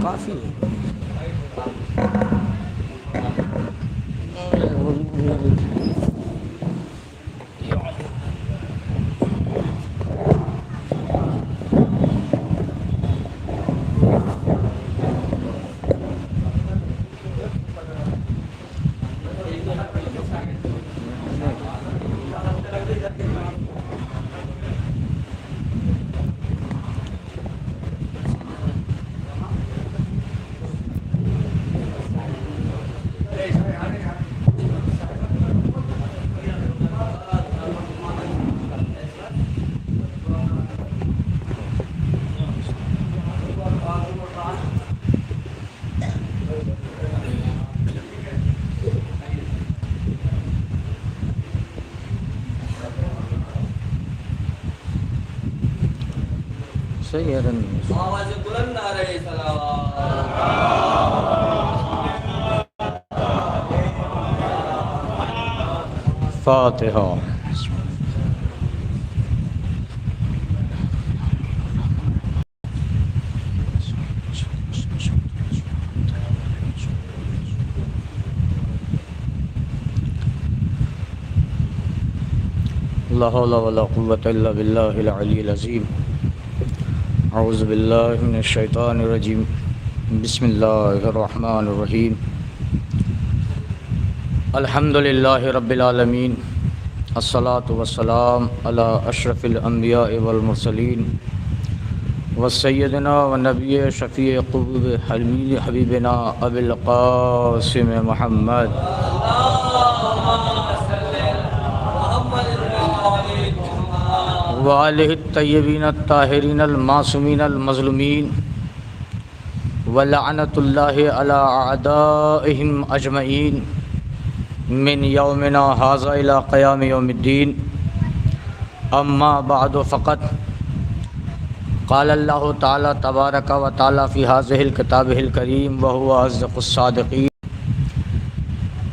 کافی ہے. صحیح ہے. آواز بلند آ رہی صلوات. فاتحہ. لا حول ولا قوة الا باللہ العلی العظیم. اعوذ باللہ من الشیطان الرجیم. بسم اللہ الرحمن الرحیم. الحمد للہ رب العالمین. الصلاۃ والسلام علی اشرف الانبیاء والمرسلین وسیدنا و نبی شفیع قلوب حبیبنا ابی القاسم محمد وآلہ الطیبین الطاہرین المعصومین المظلومین ولعنۃ اللہ علی اعدائہم اجمعین من یومنا ھذا الی قیام یوم الدین. اما بعد فقط قال اللہ تعالی تبارک و تعالی فی ھذہ الکتاب الکریم وہو اصدق الصادقین.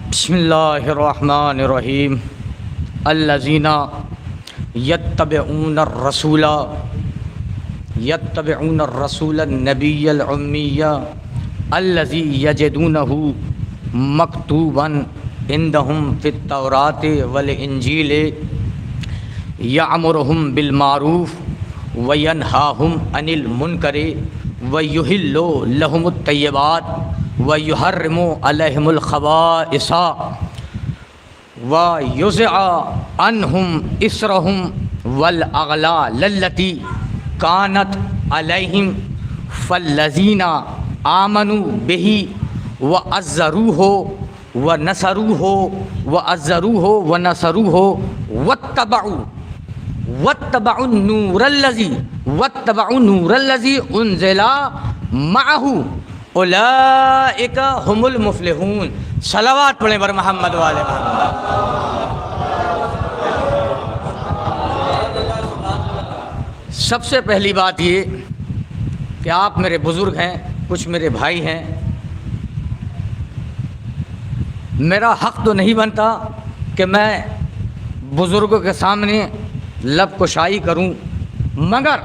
بسم اللہ الرحمن الرحیم. الذین یتبعون الرسول النبی الامی الذی یجدونہ مکتوبا عندہم فی التوراۃ والانجیل یأمرہم بالمعروف وینہاہم عن المنکر ویحل لہم الطیبات ویحرم علیہم الخبائث وَيُزِعَ عَنْهُمْ إِسْرَهُمْ وَالْأَغْلَالَ الَّتِي كَانَتْ عَلَيْهِمْ فَالَّذِينَ آمَنُوا بِهِ وَعَزَّرُوهُ وَنَصَرُوهُ وَاتَّبَعُوا النُّورَ الَّذِي أُنزِلَ مَعَهُ أُولَئِكَ هُمُ الْمُفْلِحُونَ. صلوات پڑھیں بر محمد والے محمد. سب سے پہلی بات یہ کہ آپ میرے بزرگ ہیں، کچھ میرے بھائی ہیں. میرا حق تو نہیں بنتا کہ میں بزرگوں کے سامنے لب کشائی کروں، مگر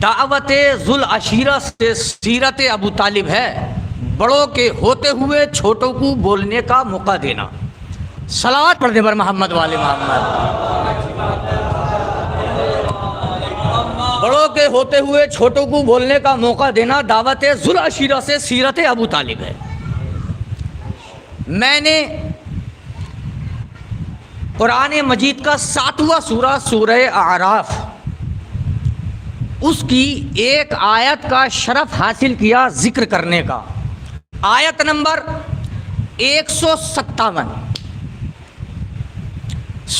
دعوت ذوالعشیرہ سے سیرت ابو طالب ہے. بڑوں کے ہوتے ہوئے چھوٹوں کو بولنے کا موقع دینا. صلوات پڑھ دیں بر محمد والے محمد. بڑوں کے ہوتے ہوئے چھوٹوں کو بولنے کا موقع دینا دعوت ذوالعشیرہ سے سیرت ابو طالب ہے. میں نے قرآن مجید کا 7واں سورہ سورہ اعراف اس کی ایک آیت کا شرف حاصل کیا ذکر کرنے کا. آیت نمبر 157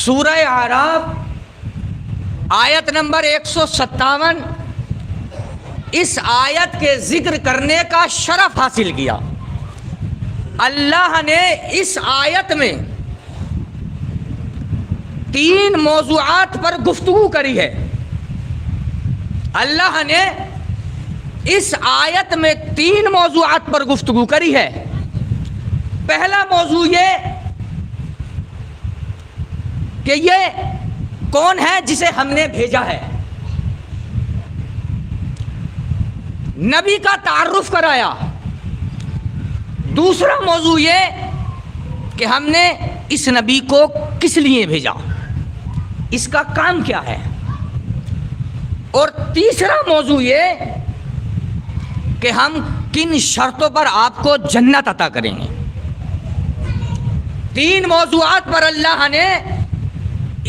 سورہ اعراف آیت نمبر 157. اس آیت کے ذکر کرنے کا شرف حاصل کیا. اللہ نے اس آیت میں 3 موضوعات پر گفتگو کری ہے. اللہ نے اس آیت میں 3 موضوعات پر گفتگو کری ہے. پہلا موضوع یہ کہ یہ کون ہے جسے ہم نے بھیجا ہے. نبی کا تعارف کرایا. دوسرا موضوع یہ کہ ہم نے اس نبی کو کس لیے بھیجا، اس کا کام کیا ہے. اور تیسرا موضوع یہ کہ ہم کن شرطوں پر آپ کو جنت عطا کریں گے. 3 موضوعات پر اللہ نے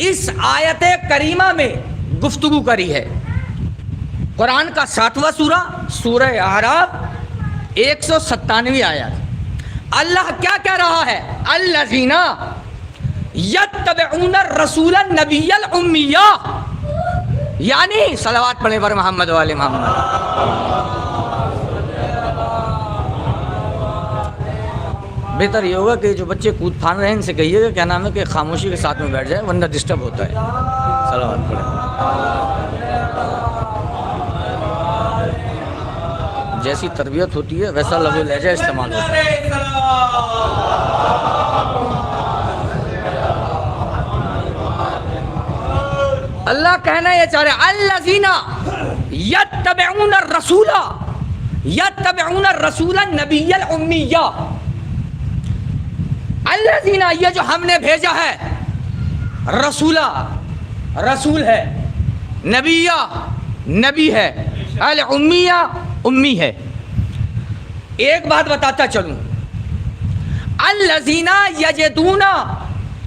اس آیت کریمہ میں گفتگو کری ہے. قرآن کا 7واں سورہ، سورہ اعراف، 197 آیت. اللہ کیا کہہ رہا ہے؟ الذین یتبعون الرسول النبی الامیہ، یعنی صلوات پڑھیں پر محمد والے محمد. بہتر یہ ہوگا کہ جو بچے کود پھاند رہے ہیں ان سے کہیے گا کیا نام ہے کہ خاموشی کے ساتھ میں بیٹھ جائے ورنہ ڈسٹرب ہوتا ہے. صلوات پڑھیں. جیسی تربیت ہوتی ہے ویسا لفظ و لہجہ استعمال ہوتا ہے. اللہ کہنا یہ چاہ رہے الذین یتبعون الرسول، یتبعون الرسول النبی الامیہ. الذین، یہ جو ہم نے بھیجا ہے، رسولہ رسول ہے، نبیہ نبی ہے، الامیہ امی ہے. ایک بات بتاتا چلوں، الذین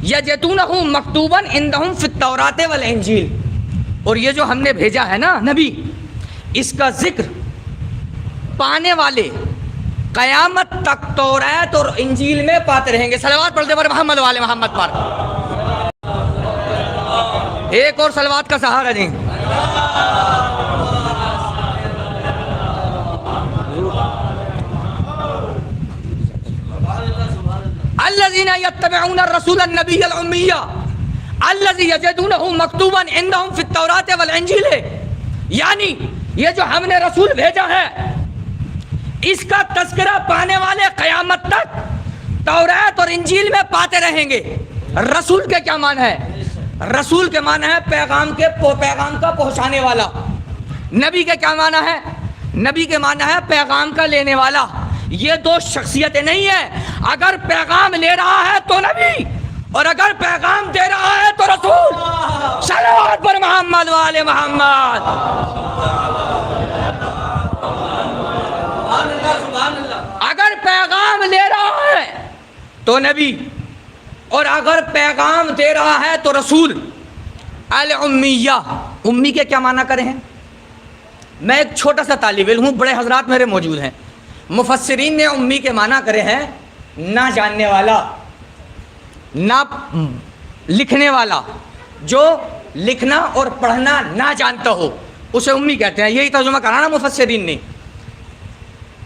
یجدونہ مکتوبا عندہم فی التوراۃ والانجیل. اور یہ جو ہم نے بھیجا ہے نا نبی، اس کا ذکر پانے والے قیامت تک تورات اور انجیل میں پاتے رہیں گے. صلوات پڑھتے پر محمد والے محمد پر. ایک اور صلوات کا سہارا دیں. الذین یتبعون الرسول النبی الامیہ الذی یجدونہ مکتوبا عندہم فی التوراۃ والانجیل. یعنی یہ جو ہم نے رسول بھیجا ہے اس کا تذکرہ پانے والے قیامت تک تورات اور انجیل میں پاتے رہیں گے. رسول کے کیا معنی ہے؟ رسول کے معنی ہے پیغام کا پہنچانے والا. نبی کے کیا معنی ہے؟ نبی کے معنی ہے پیغام کا لینے والا. یہ 2 شخصیتیں نہیں ہیں. اگر پیغام لے رہا ہے تو نبی، اور اگر پیغام دے رہا ہے تو رسول. صلوات پر محمد والے محمد. اگر پیغام لے رہا ہے تو نبی، اور اگر پیغام دے رہا ہے تو رسول. الامیہ، امی کے کیا معنی کرے ہیں؟ میں ایک چھوٹا سا طالب علم ہوں، بڑے حضرات میرے موجود ہیں. مفسرین نے امی کے معنی کرے ہیں نہ جاننے والا، نہ لکھنے والا. جو لکھنا اور پڑھنا نہ جانتا ہو اسے امی کہتے ہیں. یہی ترجمہ کرانا مفسرین نے.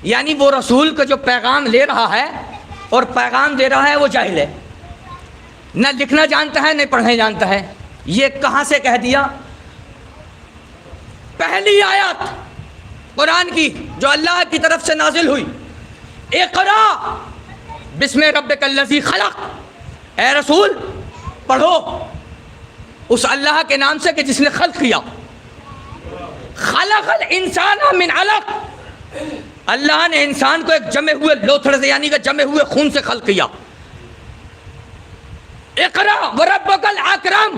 یعنی وہ رسول کا جو پیغام لے رہا ہے اور پیغام دے رہا ہے وہ جاہل ہے، نہ لکھنا جانتا ہے نہ پڑھنے جانتا ہے. یہ کہاں سے کہہ دیا؟ پہلی آیت قرآن کی جو اللہ کی طرف سے نازل ہوئی، اقرا بسم ربک الذی خلق. اے رسول پڑھو اس اللہ کے نام سے کہ جس نے خلق کیا. خلق الانسان من علق، اللہ نے انسان کو ایک جمے ہوئے لوتھڑے سے یعنی کہ جمے ہوئے خون سے خلق کیا. اقرا وربک الاکرم،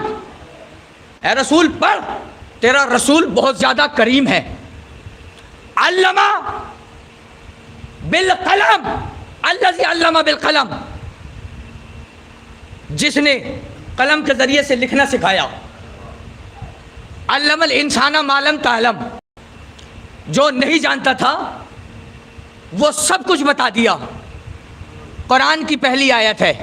اے رسول پڑھ، تیرا رسول بہت زیادہ کریم ہے. علمہ بالقلم، الذی علم بالقلم، جس نے قلم کے ذریعے سے لکھنا سکھایا. علم الانسان ما لم تعلم، جو نہیں جانتا تھا وہ سب کچھ بتا دیا. قرآن کی پہلی آیت ہے.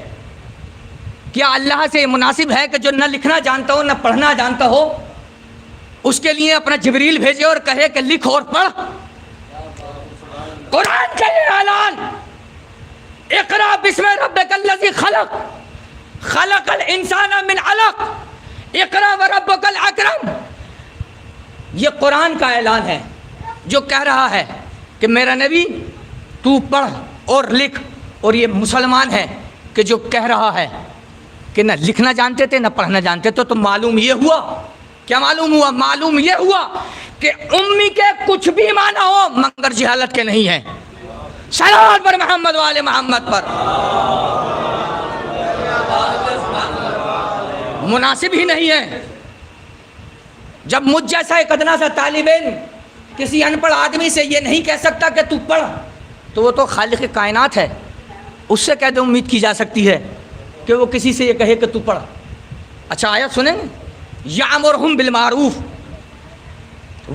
کیا اللہ سے مناسب ہے کہ جو نہ لکھنا جانتا ہو نہ پڑھنا جانتا ہو اس کے لیے اپنا جبریل بھیجے اور کہے کہ لکھ اور پڑھ؟ قرآن کا یہ اعلان، اقرا بسم ربک الذی خلق، خلق الانسان من علق، اقرا وربک الاکرم. یہ قرآن کا اعلان ہے جو کہہ رہا ہے کہ میرا نبی تو پڑھ اور لکھ. اور یہ مسلمان ہے کہ جو کہہ رہا ہے کہ نہ لکھنا جانتے تھے نہ پڑھنا جانتے تھے. تو معلوم یہ ہوا، کیا معلوم ہوا؟ معلوم یہ ہوا کہ امی کے کچھ بھی معنی ہو مگر جہالت کے نہیں ہیں. صلوات پر محمد والے محمد پر. مناسب ہی نہیں ہے. جب مجھ جیسا ایک ادنا سا طالب علم کسی ان پڑھ آدمی سے یہ نہیں کہہ سکتا کہ تو پڑھ، تو وہ تو خالق کائنات ہے، اس سے کہتے امید کی جا سکتی ہے کہ وہ کسی سے یہ کہے کہ تو پڑھ. اچھا آیت سنیں گے. یامرہم بالمعروف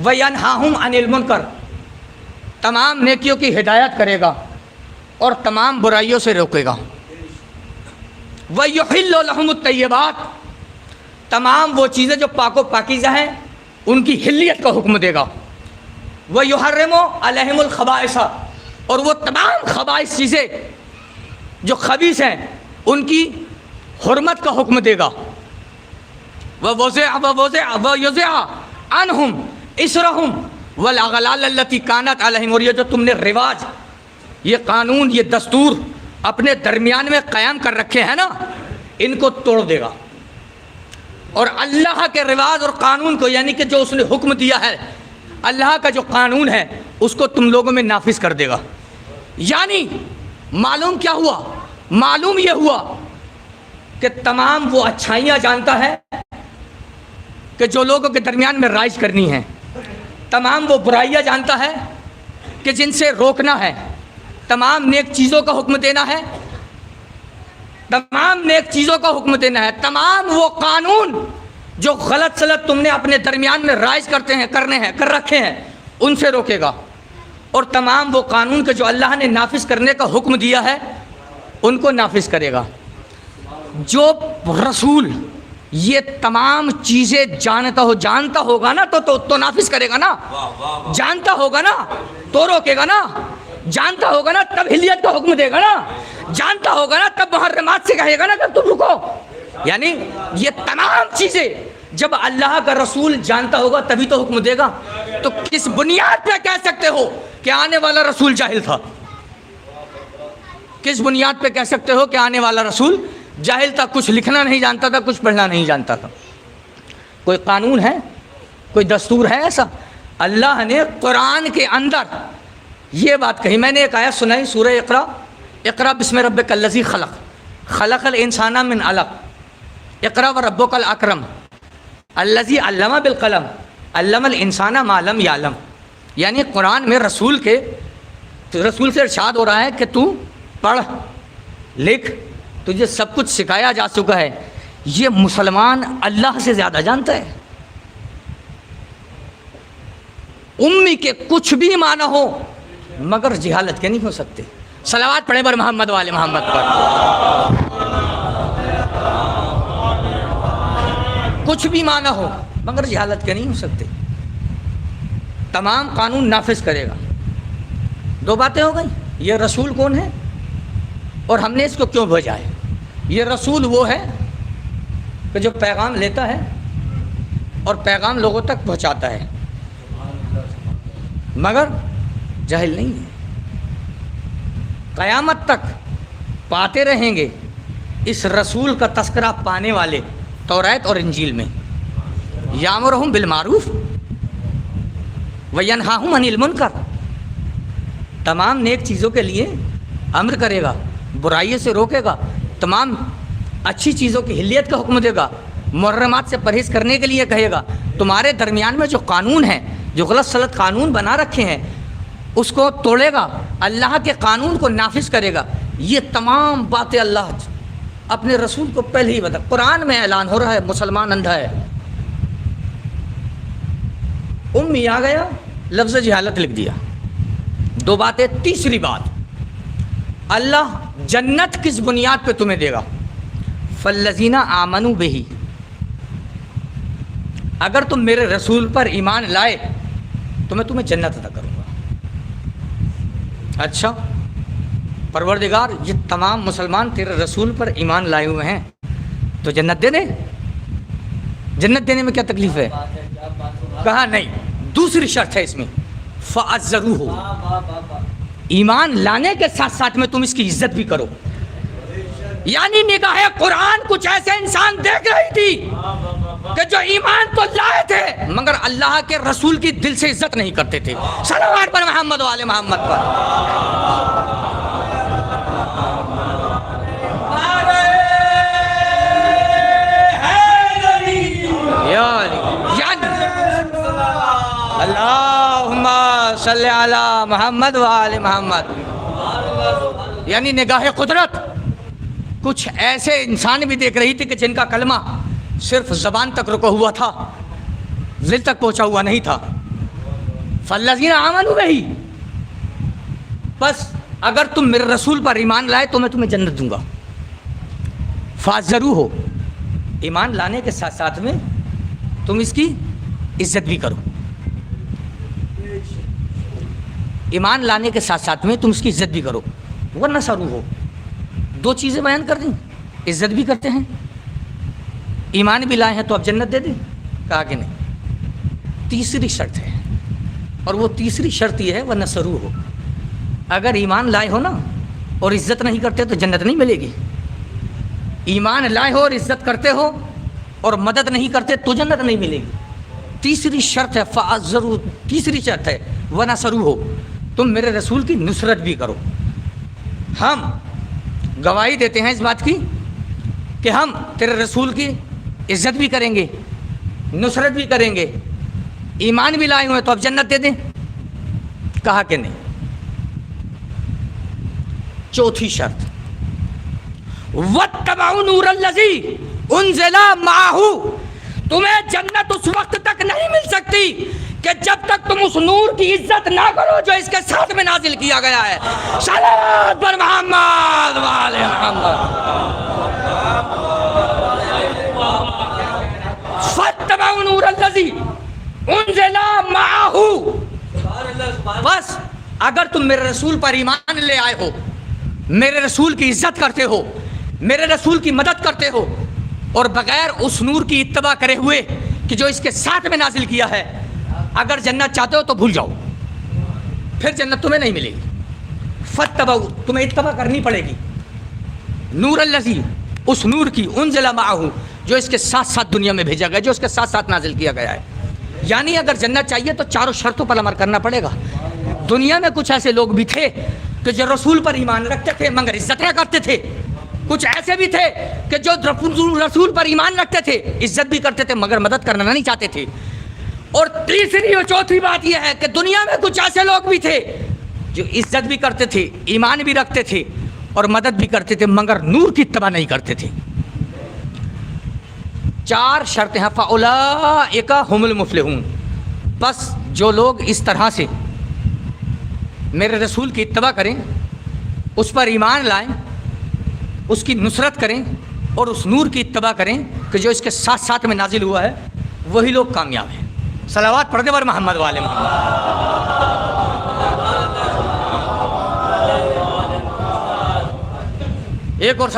وینہاہم عن المنکر، تمام نیکیوں کی ہدایت کرے گا اور تمام برائیوں سے روکے گا. ویحل لہم الطیبات، تمام وہ چیزیں جو پاک و پاکیزہ ہیں ان کی حلیت کا حکم دے گا. ویحرم علیہم الخبائث، اور وہ تمام خبائث چیزیں جو خبیث ہیں ان کی حرمت کا حکم دے گا. وَيُوزِعَ عَنْهُمْ إِسْرَهُمْ وَالْأَغْلَالَ الَّتِي كَانَتْ عَلَيْهِمْ، اور یہ جو تم نے رواج، یہ قانون، یہ دستور اپنے درمیان میں قائم کر رکھے ہیں نا، ان کو توڑ دے گا. اور اللہ کے رواج اور قانون کو، یعنی کہ جو اس نے حکم دیا ہے، اللہ کا جو قانون ہے اس کو تم لوگوں میں نافذ کر دے گا. یعنی معلوم کیا ہوا؟ معلوم یہ ہوا کہ تمام وہ اچھائیاں جانتا ہے کہ جو لوگوں کے درمیان میں رائج کرنی ہے، تمام وہ برائیاں جانتا ہے کہ جن سے روکنا ہے، تمام نیک چیزوں کا حکم دینا ہے، تمام نیک چیزوں کا حکم دینا ہے. تمام وہ قانون جو غلط سلط تم نے اپنے درمیان میں رائج کر رکھے ہیں ان سے روکے گا. اور تمام وہ قانون کے جو اللہ نے نافذ کرنے کا حکم دیا ہے ان کو نافذ کرے گا. جو رسول یہ تمام چیزیں جانتا ہوگا نا تو نافذ کرے گا نا. جانتا ہوگا نا تو روکے گا نا. جانتا ہوگا نا تب حلیت کا حکم دے گا نا. جانتا ہوگا نا تب محرمات سے کہے گا نا کہ تم رکو. یعنی یہ تمام چیزیں جب اللہ کا رسول جانتا ہوگا تبھی تو حکم دے گا. تو کس بنیاد پہ کہہ سکتے ہو کہ آنے والا رسول جاہل تھا؟ کس بنیاد پہ کہہ سکتے ہو کہ آنے والا رسول جاہل تھا، کچھ لکھنا نہیں جانتا تھا، کچھ پڑھنا نہیں جانتا تھا؟ کوئی قانون ہے، کوئی دستور ہے ایسا؟ اللہ نے قرآن کے اندر یہ بات کہی. میں نے ایک آیت سنائی سورہ اقرا، اقرا بسم ربک الذی خلق، خلق الانسان من علق، اقرا وربک الاکرم الذی علم بالقلم علم الانسان ما لم یعلم. یعنی قرآن میں رسول سے ارشاد ہو رہا ہے کہ تو پڑھ لکھ، تجھے سب کچھ سکھایا جا چکا ہے. یہ مسلمان اللہ سے زیادہ جانتا ہے. امی کے کچھ بھی معنی ہو مگر جہالت کے نہیں ہو سکتے. صلوات پڑھیں بر محمد والے محمد پر. کچھ بھی معنی ہو مگر جہالت کے نہیں ہو سکتے. تمام قانون نافذ کرے گا. دو باتیں ہو گئی. یہ رسول کون ہے اور ہم نے اس کو کیوں بھیجا ہے؟ یہ رسول وہ ہے کہ جو پیغام لیتا ہے اور پیغام لوگوں تک پہنچاتا ہے مگر جاہل نہیں ہے. قیامت تک پاتے رہیں گے اس رسول کا تذکرہ پانے والے توریت اور انجیل میں. یامرہم بالمعروف وینہاہم عن المنکر، تمام نیک چیزوں کے لیے امر کرے گا، برائیوں سے روکے گا، تمام اچھی چیزوں کی حلیت کا حکم دے گا، محرمات سے پرہیز کرنے کے لیے کہے گا. تمہارے درمیان میں جو قانون ہے، جو غلط سلط قانون بنا رکھے ہیں اس کو توڑے گا، اللہ کے قانون کو نافذ کرے گا. یہ تمام باتیں اللہ اپنے رسول کو پہلے ہی بتا. قرآن میں اعلان ہو رہا ہے مسلمان اندھا ہے. امی آ گیا، لفظ جہالت لکھ دیا. دو باتیں. تیسری بات، اللہ جنت کس بنیاد پہ تمہیں دے گا؟ فالذین آمنوا بہ، اگر تم میرے رسول پر ایمان لائے تو میں تمہیں جنت عطا کروں گا. اچھا پروردگار، یہ تمام مسلمان تیرے رسول پر ایمان لائے ہوئے ہیں تو جنت دے دے. جنت دینے میں کیا تکلیف ہے؟ کہا نہیں، دوسری شرط ہے اس میں، فَأَزَّرُوهُ، ایمان لانے کے ساتھ ساتھ میں تم اس کی عزت بھی کرو. یعنی نگاہ قرآن کچھ ایسے انسان دیکھ رہی تھی کہ جو ایمان تو لائے تھے مگر اللہ کے رسول کی دل سے عزت نہیں کرتے تھے. صلوات پر محمد والے محمد پر. اللہم صلی علی محمد وآل محمد. یعنی نگاہ قدرت کچھ ایسے انسان بھی دیکھ رہی تھی کہ جن کا کلمہ صرف زبان تک رکا ہوا تھا, دل تک پہنچا ہوا نہیں تھا. فالذین آمنوا بہ, بس اگر تم میرے رسول پر ایمان لائے تو میں تمہیں جنت دوں گا. فاضرو ہو, ایمان لانے کے ساتھ ساتھ میں تم اس کی عزت بھی کرو. ایمان لانے کے ساتھ ساتھ میں تم اس کی عزت بھی کرو. ورنہ سرو ہو, دو چیزیں بیان کر دیں, عزت بھی کرتے ہیں, ایمان بھی لائے ہیں تو اب جنت دے دیں, کہا کہ نہیں. تیسری شرط ہے, اور وہ تیسری شرط یہ ہے ورنہ سرو ہو, اگر ایمان لائے ہو نا اور عزت نہیں کرتے تو جنت نہیں ملے گی. ایمان لائے ہو اور عزت کرتے ہو اور مدد نہیں کرتے تو جنت نہیں ملے گی. تیسری شرط ہے فاضرو, تیسری شرط ہے ورنہ سرو ہو, تم میرے رسول کی نصرت بھی کرو. ہم گواہی دیتے ہیں اس بات کی کہ ہم تیرے رسول کی عزت بھی کریں گے, نصرت بھی کریں گے, ایمان بھی لائے ہوئے تو اب جنت دے دیں, کہا کہ نہیں. چوتھی شرط وَاتَّبَعُوا نُورَ الَّذِي أُنزِلَ مَعَهُ, تمہیں جنت اس وقت تک نہیں مل سکتی کہ جب تک تم اس نور کی عزت نہ کرو جو اس کے ساتھ میں نازل کیا گیا ہے. صلوات پر محمد والے محمد. فَاتَّبَعُوا نُورَ الَّذِي أُنزِلَ مَعَهُ, بس اگر تم میرے رسول پر ایمان لے آئے ہو, میرے رسول کی عزت کرتے ہو, میرے رسول کی مدد کرتے ہو, اور بغیر اس نور کی اتباع کرے ہوئے کہ جو اس کے ساتھ میں نازل کیا ہے, اگر جنت چاہتے ہو تو بھول جاؤ, پھر جنت تمہیں نہیں ملے گی. فاتبعوا, تمہیں اتباع کرنی پڑے گی نور الذی, اس نور کی, انزل معہ, جو اس کے ساتھ ساتھ دنیا میں بھیجا گیا, جو اس کے ساتھ ساتھ نازل کیا گیا ہے. یعنی اگر جنت چاہیے تو چاروں شرطوں پر عمل کرنا پڑے گا. دنیا میں کچھ ایسے لوگ بھی تھے کہ جو رسول پر ایمان رکھتے تھے مگر عزت نہ کرتے تھے, کچھ ایسے بھی تھے کہ جو رسول پر ایمان رکھتے تھے, عزت بھی کرتے تھے مگر مدد کرنا نہیں چاہتے تھے. اور تیسری اور چوتھی بات یہ ہے کہ دنیا میں کچھ ایسے لوگ بھی تھے جو عزت بھی کرتے تھے, ایمان بھی رکھتے تھے اور مدد بھی کرتے تھے مگر نور کی اتباع نہیں کرتے تھے. چار شرطیں ہیں. فَأُولَٰئِکَ هُمُ الْمُفْلِحُونَ, بس جو لوگ اس طرح سے میرے رسول کی اتباع کریں, اس پر ایمان لائیں, اس کی نصرت کریں اور اس نور کی اتباع کریں کہ جو اس کے ساتھ ساتھ میں نازل ہوا ہے, وہی لوگ کامیاب ہیں. صلوات پڑھتے پر محمد والے محمد. ایک اور